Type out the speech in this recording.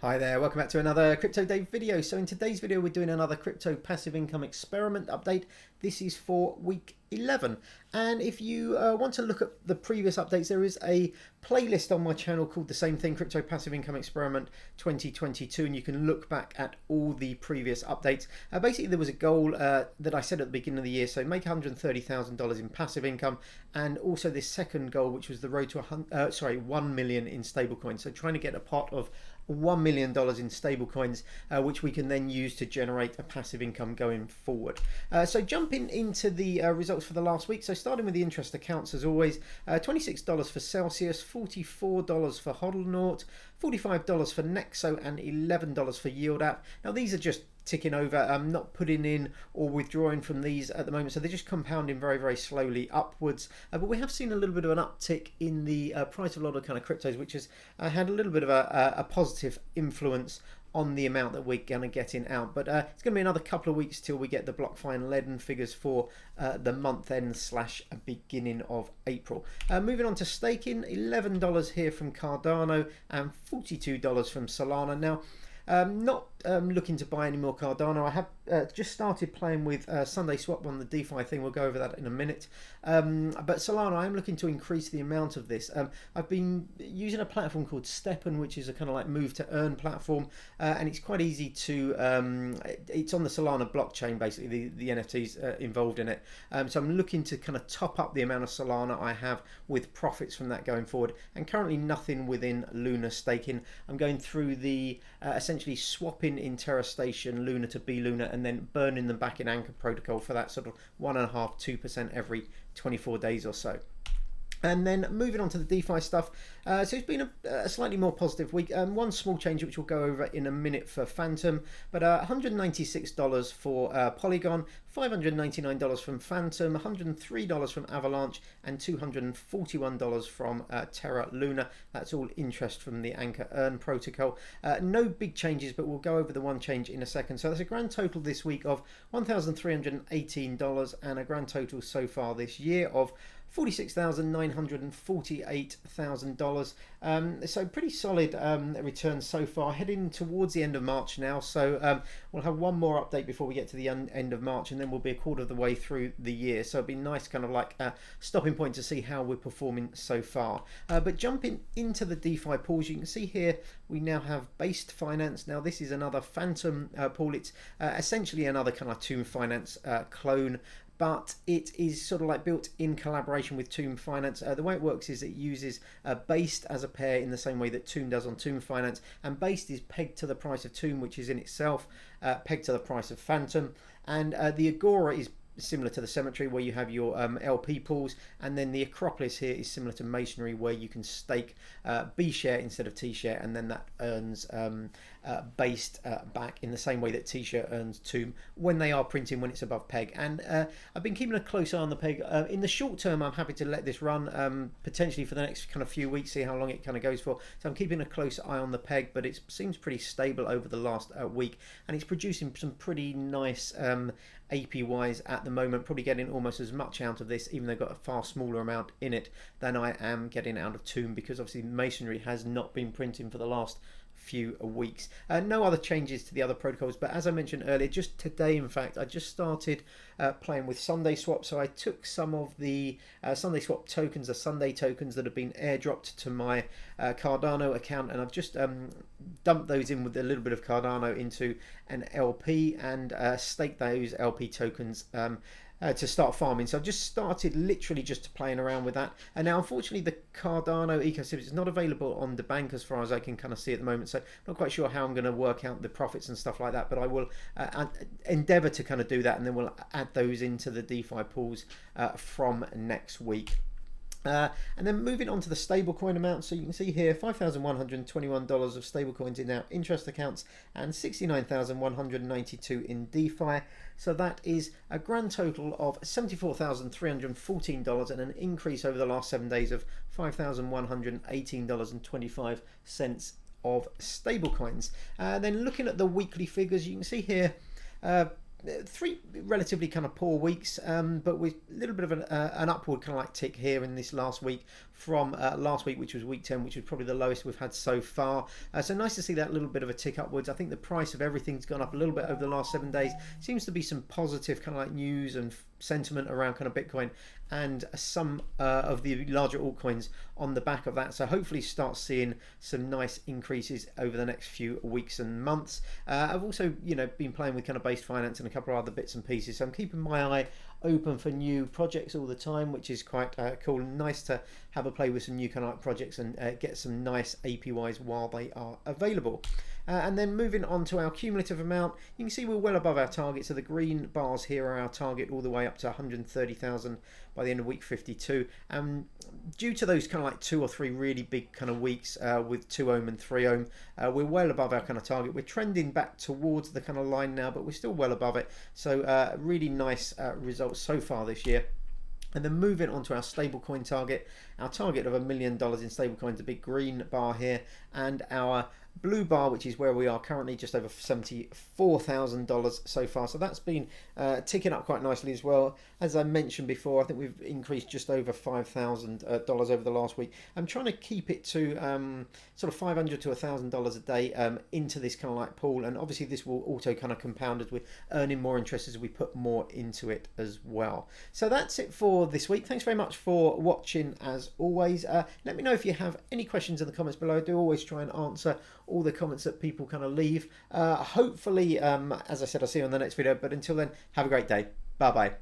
Hi there, welcome back to another Crypto Dave video. So in today's video we're doing another crypto passive income experiment update. This is for week 11, and if you want to look at the previous updates, there is a playlist on my channel called the same thing, Crypto Passive Income Experiment 2022, and you can look back at all the previous updates. Basically there was a goal that I set at the beginning of the year, so make $130,000 in passive income, and also this second goal, which was the road to 1 million in stablecoins. So trying to get a pot of $1 million in stablecoins, which we can then use to generate a passive income going forward. So jumping into the results for the last week. So starting with the interest accounts as always, $26 for Celsius, $44 for Hodlnaut, $45 for Nexo, and $11 for Yield App. Now these are just ticking over. I'm not putting in or withdrawing from these at the moment, so they're just compounding very, very slowly upwards. But we have seen a little bit of an uptick in the price of a lot of kind of cryptos, which has had a little bit of a positive influence on the amount that we're going to get in out. But it's going to be another couple of weeks till we get the BlockFi and Leaden figures for the month end / beginning of April. Moving on to staking, $11 here from Cardano and $42 from Solana. Now, not looking to buy any more Cardano. I have just started playing with SundaeSwap on the DeFi thing. We'll go over that in a minute. But Solana, I am looking to increase the amount of this. I've been using a platform called Steppen, which is a kind of like move to earn platform, and it's quite easy to. It's on the Solana blockchain, basically the NFTs involved in it. So I'm looking to kind of top up the amount of Solana I have with profits from that going forward. And currently nothing within Luna staking. I'm going through the essentially swapping in Terra Station Luna to B Luna and then burning them back in Anchor Protocol for that sort of 1.5–2% every 24 days or so. And then moving on to the DeFi stuff, so it's been a slightly more positive week. One small change which we'll go over in a minute for Phantom, but $196 for Polygon, $599 from Phantom, $103 from Avalanche, and $241 from Terra Luna. That's all interest from the Anchor Earn protocol. No big changes, but we'll go over the one change in a second. So that's a grand total this week of $1,318 and a grand total so far this year of $46,948,000. So pretty solid return so far, heading towards the end of March now. So we'll have one more update before we get to the end of March, and then we'll be a quarter of the way through the year. So it'd be nice kind of like a stopping point to see how we're performing so far. But jumping into the DeFi pools, you can see here we now have based.finance. Now this is another Phantom pool. It's essentially another kind of Tomb Finance clone, but it is sort of like built in collaboration with Tomb Finance. The way it works is it uses Based as a pair in the same way that Tomb does on Tomb Finance, and Based is pegged to the price of Tomb, which is in itself pegged to the price of Phantom, and the Agora is similar to the Cemetery where you have your LP pools, and then the Acropolis here is similar to Masonry where you can stake B share instead of T share, and then that earns Based back in the same way that T share earns Tomb when they are printing, when it's above peg. And I've been keeping a close eye on the peg. In the short term I'm happy to let this run potentially for the next kind of few weeks, see how long it kind of goes for. So I'm keeping a close eye on the peg, but it seems pretty stable over the last week, and it's producing some pretty nice APYs at the moment, probably getting almost as much out of this, even though I've got a far smaller amount in it than I am getting out of Tomb, because obviously Masonry has not been printing for the last few weeks. No other changes to the other protocols, but as I mentioned earlier, just today in fact I just started playing with SundaeSwap. So I took some of the SundaeSwap tokens, the Sunday tokens that have been airdropped to my Cardano account, and I've just dumped those in with a little bit of Cardano into an LP and staked those LP tokens to start farming. So I've just started literally just playing around with that, and now unfortunately the Cardano ecosystem is not available on the bank as far as I can kind of see at the moment, so I'm not quite sure how I'm going to work out the profits and stuff like that, but I will endeavor to kind of do that, and then we'll add those into the DeFi pools from next week. And then moving on to the stablecoin amounts, so you can see here $5,121 of stablecoins in our interest accounts and $69,192 in DeFi. So that is a grand total of $74,314 and an increase over the last 7 days of $5,118.25 of stablecoins. Then looking at the weekly figures, you can see here three relatively kind of poor weeks, but with a little bit of an upward kind of like tick here in this last week from last week, which was week 10, which was probably the lowest we've had so far. So nice to see that little bit of a tick upwards. I think the price of everything's gone up a little bit over the last 7 days. Seems to be some positive kind of like news and sentiment around kind of Bitcoin and some of the larger altcoins on the back of that. So hopefully start seeing some nice increases over the next few weeks and months. I've also, been playing with kind of based finance and a couple of other bits and pieces. So I'm keeping my eye open for new projects all the time, which is quite cool and nice to have a play with some new kind of like projects and get some nice APYs while they are available. And then moving on to our cumulative amount, you can see we're well above our target. So the green bars here are our target all the way up to 130,000 by the end of week 52. Due to those kind of like 2 or 3 really big kind of weeks with 2 ohm and 3 ohm, we're well above our kind of target. We're trending back towards the kind of line now, but we're still well above it. So really nice results so far this year. And then moving on to our stablecoin target, our target of $1 million in stablecoins, the big green bar here, and our blue bar, which is where we are currently, just over $74,000 so far. So that's been ticking up quite nicely as well. As I mentioned before, I think we've increased just over $5,000 over the last week. I'm trying to keep it to sort of $500 to $1,000 a day into this kind of like pool, and obviously this will auto kind of compound as we're earning more interest as we put more into it as well. So that's it for this week. Thanks very much for watching as always. Let me know if you have any questions in the comments below. I do always try and answer all the comments that people kind of leave. Hopefully, as I said, I'll see you on the next video, but until then, have a great day. Bye bye.